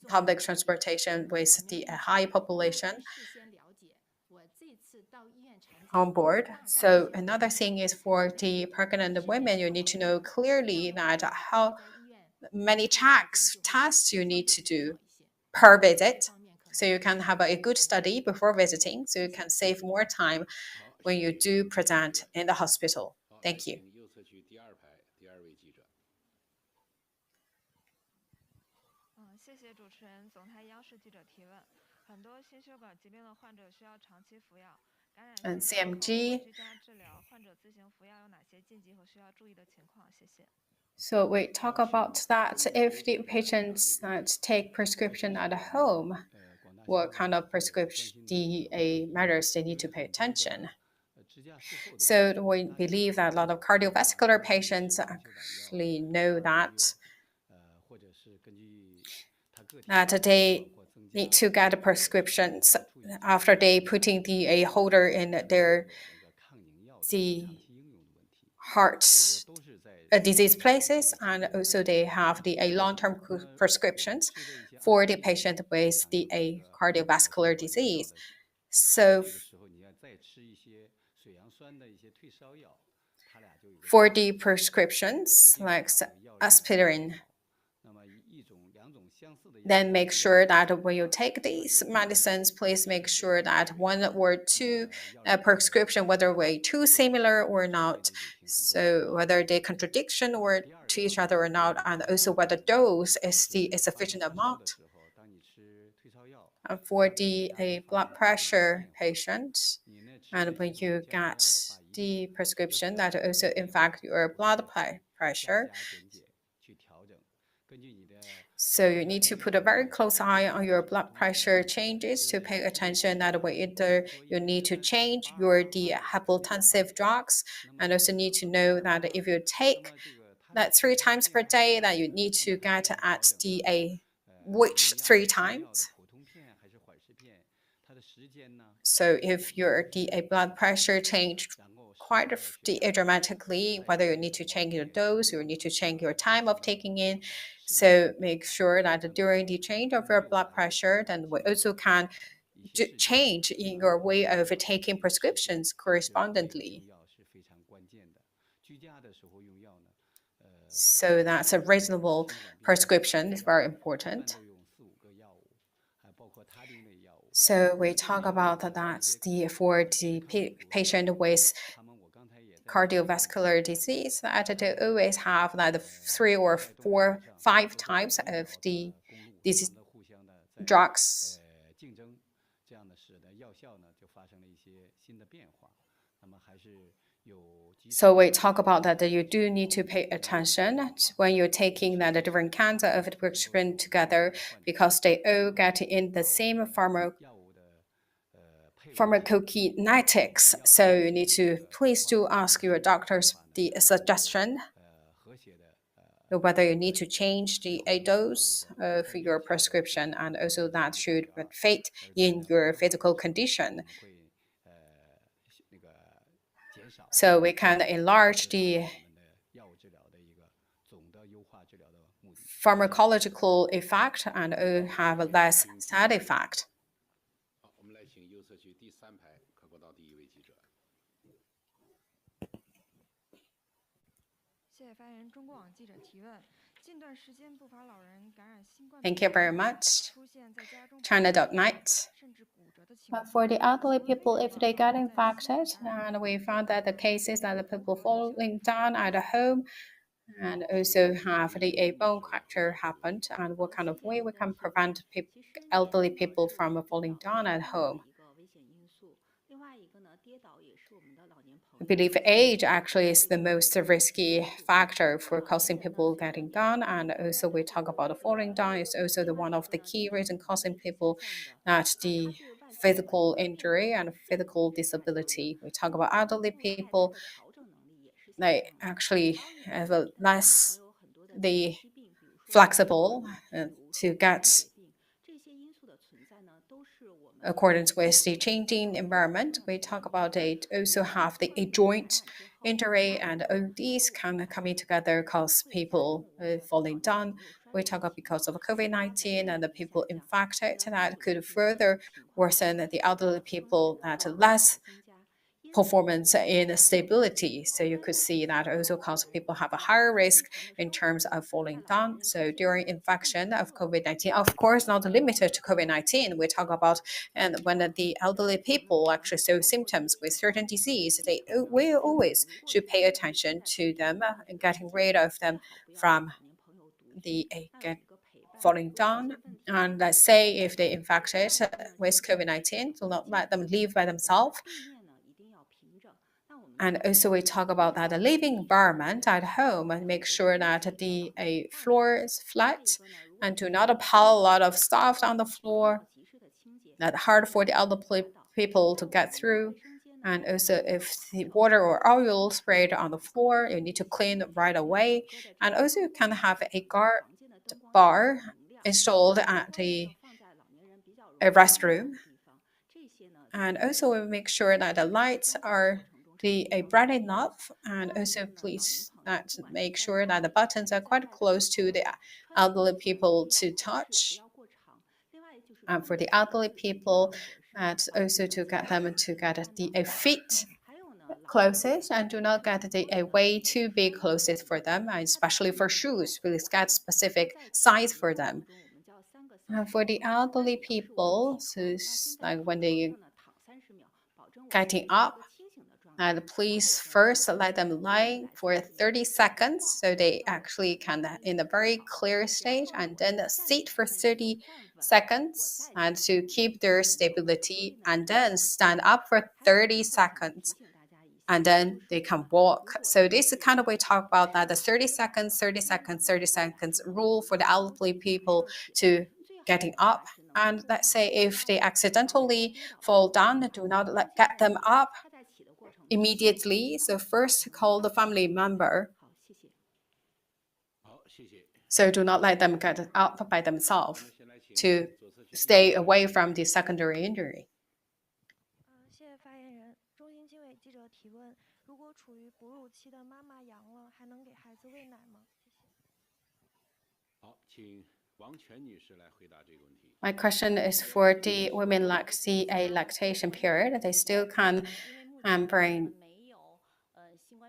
public transportation with the high population on board. So another thing is for the pregnant women, you need to know clearly that how many tests you need to do per visit, so you can have a good study before visiting, so you can save more time when you do present in the hospital. Thank you. 右侧区第2排第2位记者。谢谢主持人。总台央视记者提问：很多心血管疾病的患者需要长期服药，感染性居家治疗，患者自行服药有哪些禁忌和需要注意的情况？谢谢。So we talk about that if the patients take prescription at home, what kind of prescription the measures they need to pay attention. So we believe that a lot of cardiovascular patients actually know that they need to get prescriptions after they putting the holder in their heart disease places, and also they have the long-term prescriptions for the patient with the cardiovascular disease. So for the prescriptions like aspirin, then make sure that when you take these medicines, please make sure that one or two prescription, whether way too similar or not, so whether they contradiction or to each other or not, and also whether dose is the sufficient amount. And for the blood pressure patient, and when you get the prescription that also impact your blood pressure, so you need to put a very close eye on your blood pressure changes to pay attention that whether you need to change your hypotensive drugs, and also need to know that if you take that 3 times per day, that you need to get at the which 3 times. So if your blood pressure changed quite dramatically, whether you need to change your dose, you need to change your time of taking in. So make sure that during the change of your blood pressure, then we also can change in your way of taking prescriptions correspondingly. So that's a reasonable prescription is very important. So we talk about that for the patient with cardiovascular disease, that they always have like 3 or 4, 5 types of these drugs. So we talk about that you do need to pay attention when you're taking the different kinds of prescription together, because they all get in the same pharmacokinetics. So you need to please do ask your doctors the suggestion whether you need to change the dose of your prescription, and also that should fit in your physical condition. So we can enlarge the pharmacological effect and have a less side effect. 我们来请右侧区第3排可过道第1位记者。谢谢发言人。中国网记者提问：近段时间不乏老人感染新冠。 Thank you very much. China.net. But for the elderly people, if they get infected, and we found that the cases that the people falling down at home, and also have the bone fracture happened, and what kind of way we can prevent elderly people from falling down at home. I believe age actually is the most risky factor for causing people getting down, and also we talk about falling down is also one of the key reasons causing people that the physical injury and physical disability. We talk about elderly people, they actually have a less the flexible to get accordance with the changing environment. We talk about it also have a joint injury, and all these can coming together cause people falling down. We talk about because of COVID-19 and the people infected that could further worsen the elderly people at less performance in stability. So you could see that also cause people have a higher risk in terms of falling down. So during infection of COVID-19, of course, not limited to COVID-19, we talk about and when the elderly people actually show symptoms with certain disease, they will always should pay attention to them and getting rid of them from the falling down. And let's say if they infected with COVID-19, do not let them live by themselves. And also we talk about that the living environment at home, and make sure that the floor is flat and do not pile a lot of stuff on the floor. That's hard for the elderly people to get through. And also if the water or oil sprayed on the floor, you need to clean right away. And also you can have a guard bar installed at the restroom. And also we make sure that the lights are the bright enough, and also please make sure that the buttons are quite close to the elderly people to touch. And for the elderly people, and also to get them to get the feet closest and do not get the way too big closest for them, and especially for shoes, please get specific size for them. And for the elderly people, so like when they getting up, and please first let them lie for 30 seconds so they actually can in a very clear state, and then sit for 30 seconds and to keep their stability, and then stand up for 30 seconds, and then they can walk. So this is kind of we talk about that the 30 seconds, 30 seconds, 30 seconds rule for the elderly people to getting up. And let's say if they accidentally fall down, do not get them up immediately. So first call the family member. So do not let them get up by themselves to stay away from the secondary injury. 谢谢发言人。中心经纬记者提问：如果处于哺乳期的妈妈阳了，还能给孩子喂奶吗？谢谢。好，请王全女士来回答这个问题。 My question is for the women like CA lactation period. They still can bring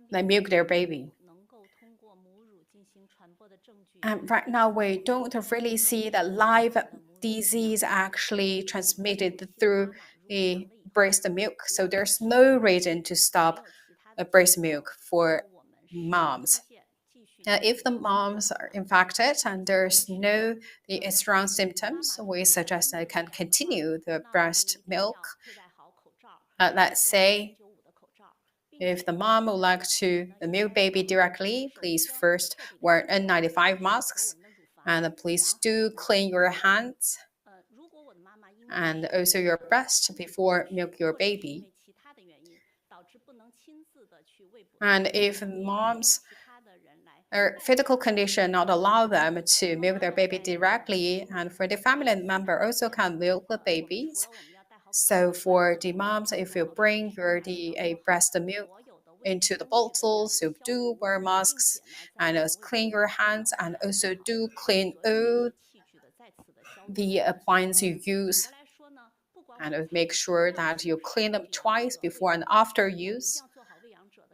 like milk their baby. And right now we don't really see that live disease actually transmitted through the breast milk. So there's no reason to stop breast milk for moms. If the moms are infected and there's no the strong symptoms, we suggest they can continue the breast milk. Let's say if the mom would like to milk baby directly, please first wear N95 masks, and please do clean your hands and also your breast before milk your baby. And if moms or physical condition not allow them to milk their baby directly, and for the family member also can milk the babies. So for the moms, if you bring your breast milk into the bottles, so do wear masks and clean your hands, and also do clean all the appliances you use, and make sure that you clean them twice before and after use.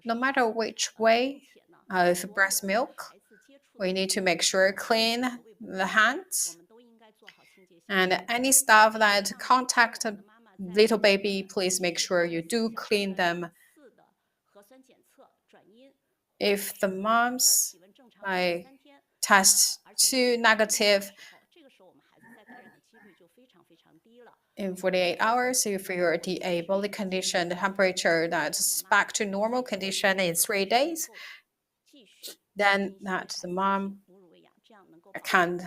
No matter which way of breast milk, we need to make sure clean the hands, and any stuff that contact little baby, please make sure you do clean them. If the moms test 2 negative in 48 hours, if your body condition temperature that's back to normal condition in 3 days, then that the mom can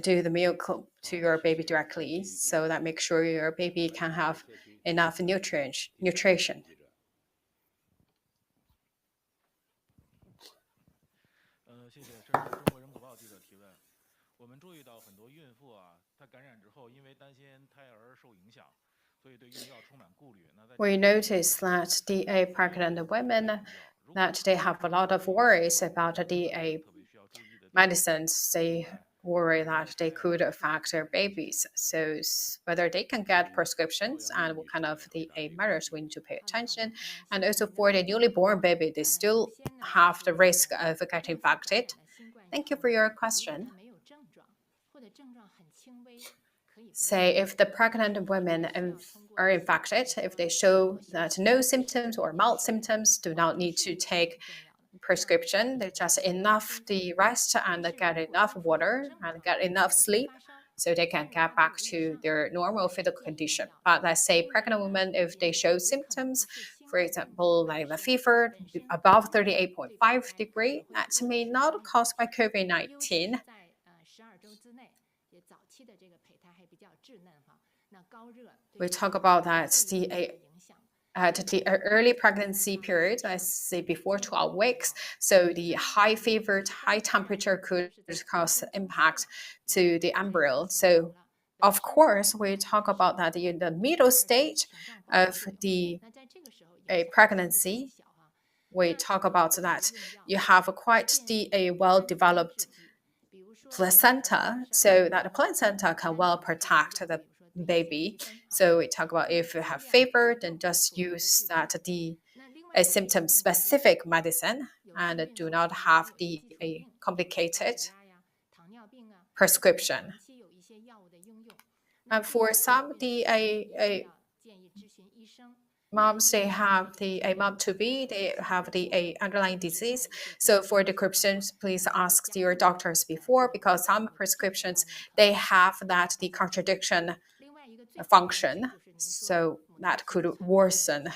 do the milk to your baby directly, so that make sure your baby can have enough nutrition. 谢谢，这是中国人口报记者提问。我们注意到很多孕妇啊，她感染之后，因为担心胎儿受影响，所以对用药充满顾虑。We notice that the pregnant women that they have a lot of worries about the medicines. They worry that they could affect their babies. So whether they can get prescriptions and what kind of the measures we need to pay attention. And also for the newly born baby, they still have the risk of getting infected. Thank you for your question. Say if the pregnant women are infected, if they show that no symptoms or mild symptoms, do not need to take prescription. They just enough the rest and get enough water and get enough sleep, so they can get back to their normal physical condition. But let's say pregnant women, if they show symptoms, for example, like the fever above 38.5 degree, that may not caused by COVID-19. We talk about that the early pregnancy period, let's say before 12 weeks. So the high fever, high temperature could cause impact to the embryo. So of course, we talk about that in the middle stage of the a pregnancy. We talk about that you have quite a well-developed placenta, so that the placenta can well protect the baby. So we talk about if you have fever, then just use that a symptom-specific medicine and do not have the a complicated prescription. And for some, moms, they have a mom to be, they have a underlying disease. So for decryptions, please ask your doctors before, because some prescriptions they have that the contradiction function, so that could worsen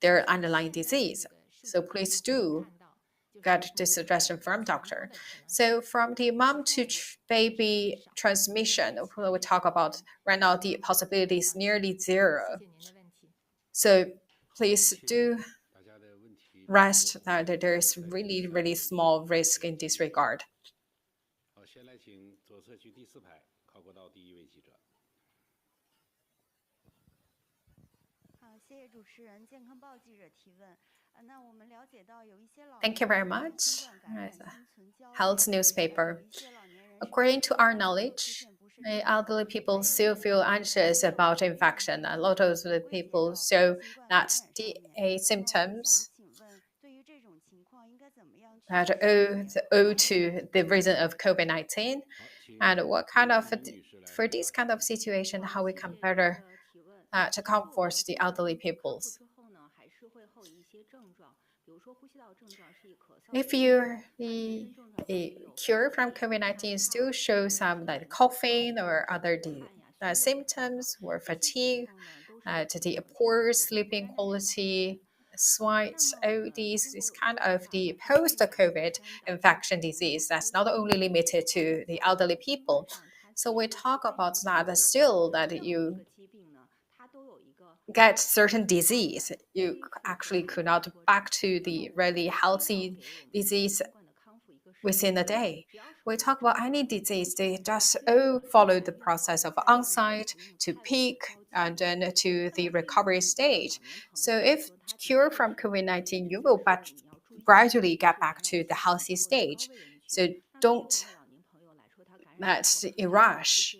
their underlying disease. So please do get this suggestion from doctor. So from the mom to baby transmission, we talk about right now the possibility is nearly zero. So please do rest that there is really, really small risk in this regard. 好，先来请左侧区第4排考国道第1位记者。谢谢主持人，健康报记者提问。那我们了解到有一些老 Thank you very much. Health newspaper. According to our knowledge, elderly people still feel anxious about infection. A lot of the people show that the symptoms that owe to the reason of COVID-19. And what kind of, for this kind of situation, how we can better to comfort the elderly peoples. If you're a cure from COVID-19 still show some like coughing or other symptoms or fatigue, to the poor sleeping quality, sweat, these is kind of the post-COVID infection disease that's not only limited to the elderly people. So we talk about that still that you get certain disease, you actually could not back to the really healthy disease within a day. We talk about any disease, they just all follow the process of onset to peak and then to the recovery stage. So if cure from COVID-19, you will gradually get back to the healthy stage. So don't let it rush.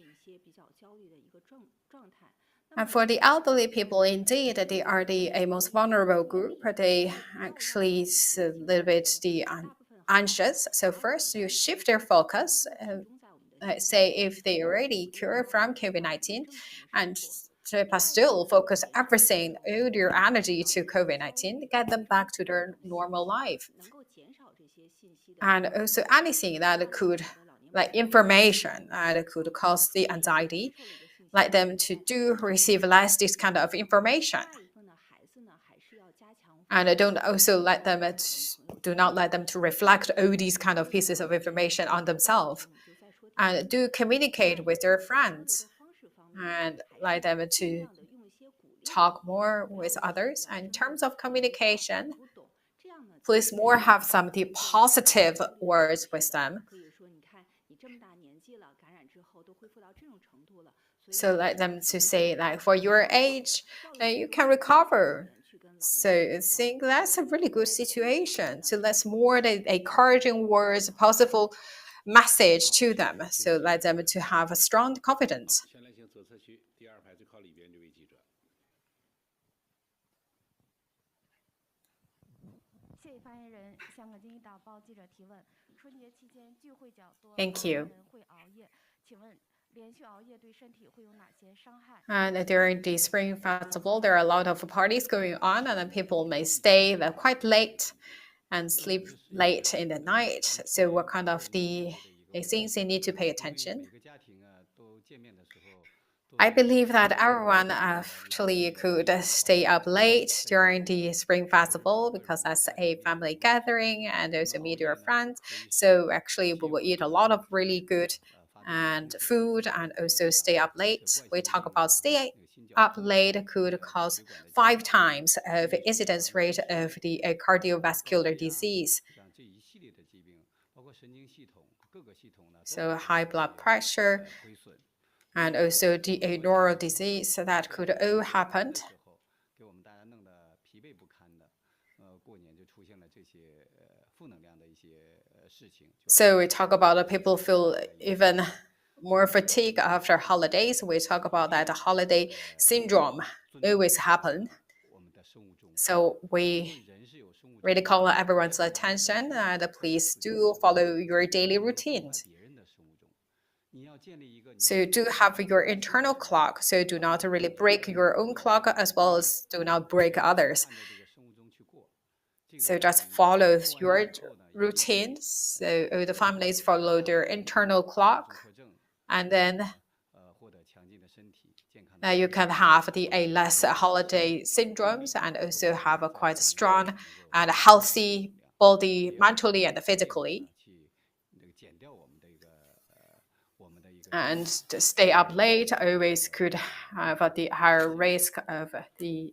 And for the elderly people, indeed, they are the most vulnerable group. They actually is a little bit anxious. So first, you shift their focus. Say if they already cure from COVID-19, and but still focus everything, all their energy to COVID-19, get them back to their normal life. And also anything that could, like information that could cause the anxiety, let them to receive less this kind of information. And don't also let them do not let them to reflect all these kind of pieces of information on themselves. And do communicate with their friends and let them to talk more with others. And in terms of communication, please more have some of the positive words with them. So let them to say like for your age, you can recover. So I think that's a really good situation. So let's more the encouraging words, positive message to them. So let them to have a strong confidence. 先来请左侧区第2排最靠里边这位记者。谢谢发言人，香港经济导报记者提问：春节期间聚会较多， Thank you. 人会熬夜，请问连续熬夜对身体会有哪些伤害？ And during the Spring Festival, there are a lot of parties going on, and then people may stay quite late and sleep late in the night. So what kind of the things they need to pay attention? I believe that everyone actually could stay up late during the Spring Festival because that's a family gathering and also meet your friends. So actually we will eat a lot of really good and food and also stay up late. We talk about stay up late could cause 5 times of incidence rate of the cardiovascular disease. So high blood pressure and also the neural disease that could all happen. So we talk about people feel even more fatigue after holidays. We talk about that holiday syndrome always happen. So we really call everyone's attention and please do follow your daily routines. So do have your internal clock. So do not really break your own clock as well as do not break others. So just follow your routines. So all the families follow their internal clock, and then you can have the less holiday syndromes and also have a quite strong and healthy body mentally and physically. And to stay up late always could have the higher risk of the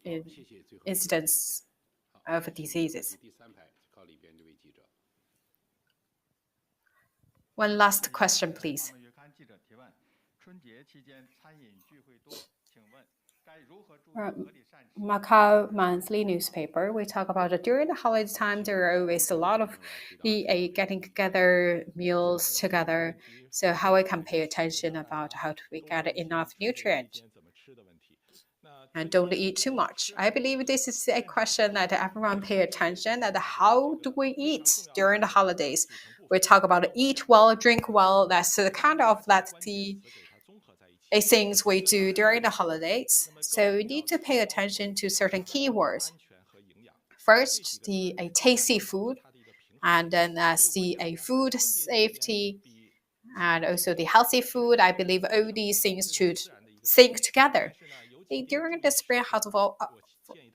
incidence of diseases. One last question, please. Macau Monthly newspaper, we talk about it during the holiday time. There are always a lot of the getting together, meals together. So how we can pay attention about how do we get enough nutrient and don't eat too much. I believe this is a question that everyone pay attention. That how do we eat during the holidays? We talk about eat well, drink well. That's the kind of the things we do during the holidays. So you need to pay attention to certain keywords. First, the tasty food, and then the food safety, and also the healthy food. I believe all these things should sync together. During the spring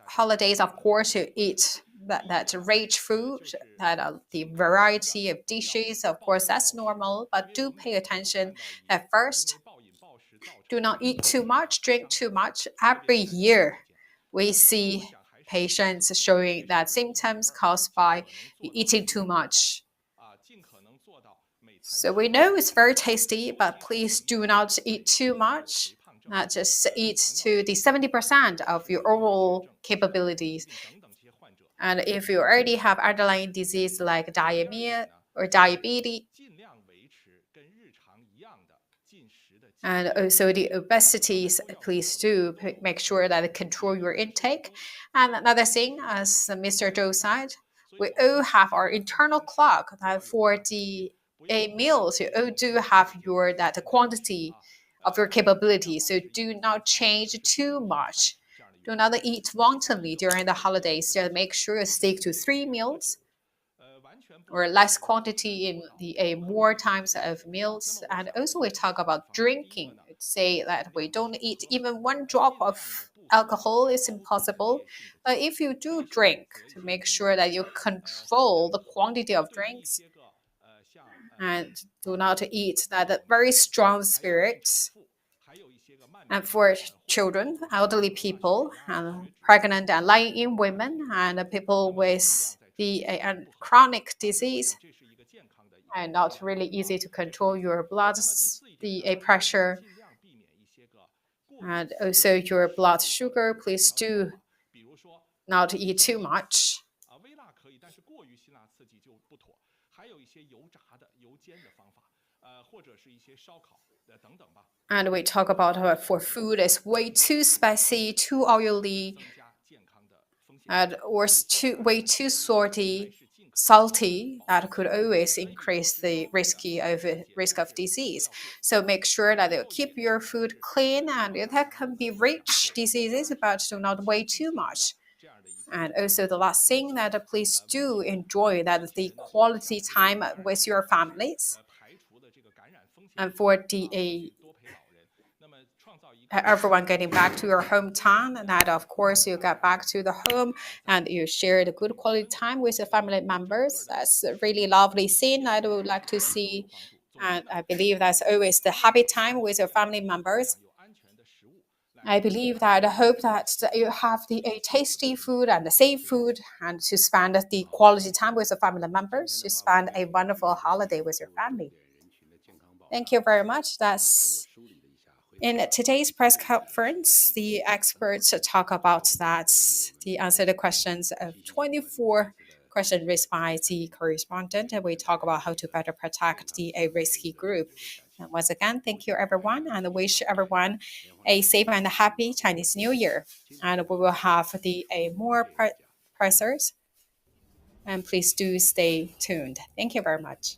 holidays, of course, you eat that rich food, that the variety of dishes. Of course, that's normal, but do pay attention at first. Do not eat too much, drink too much. Every year, we see patients showing that symptoms caused by eating too much. So we know it's very tasty, but please do not eat too much. Not just eat to the 70% of your overall capabilities. And if you already have underlying disease like diabetes or diabetes, and also the obesities, please do make sure that control your intake. And another thing, as Mr. Zhou said, we all have our internal clock that for the meals, you all do have your that quantity of your capability. So do not change too much. Do not eat wantonly during the holidays. So make sure you stick to 3 meals or less quantity in the more times of meals. And also we talk about drinking. Say that we don't eat even 1 drop of alcohol is impossible. But if you do drink, to make sure that you control the quantity of drinks and do not eat that very strong spirits. And for children, elderly people, pregnant and lying-in women, and people with the chronic disease, and not really easy to control your blood the pressure, and also your blood sugar, please do not eat too much. And we talk about for food is way too spicy, too oily, or way too salty, that could always increase the risk of disease. So make sure that you keep your food clean, and that can be rich diseases, but do not weigh too much. And also the last thing that please do enjoy that the quality time with your families. And for the everyone getting back to your hometown, and that of course you get back to the home and you share the good quality time with your family members. That's a really lovely scene I would like to see. And I believe that's always the happy time with your family members. I believe that I hope that you have a tasty food and a safe food, and to spend the quality time with your family members, to spend a wonderful holiday with your family. Thank you very much. That's In today's press conference, the experts talk about that the answer the questions of 24 questions raised by the correspondent, and we talk about how to better protect the a risky group. And once again, thank you everyone, and wish everyone a safe and happy Chinese New Year. And we will have the a more pressers, and please do stay tuned. Thank you very much.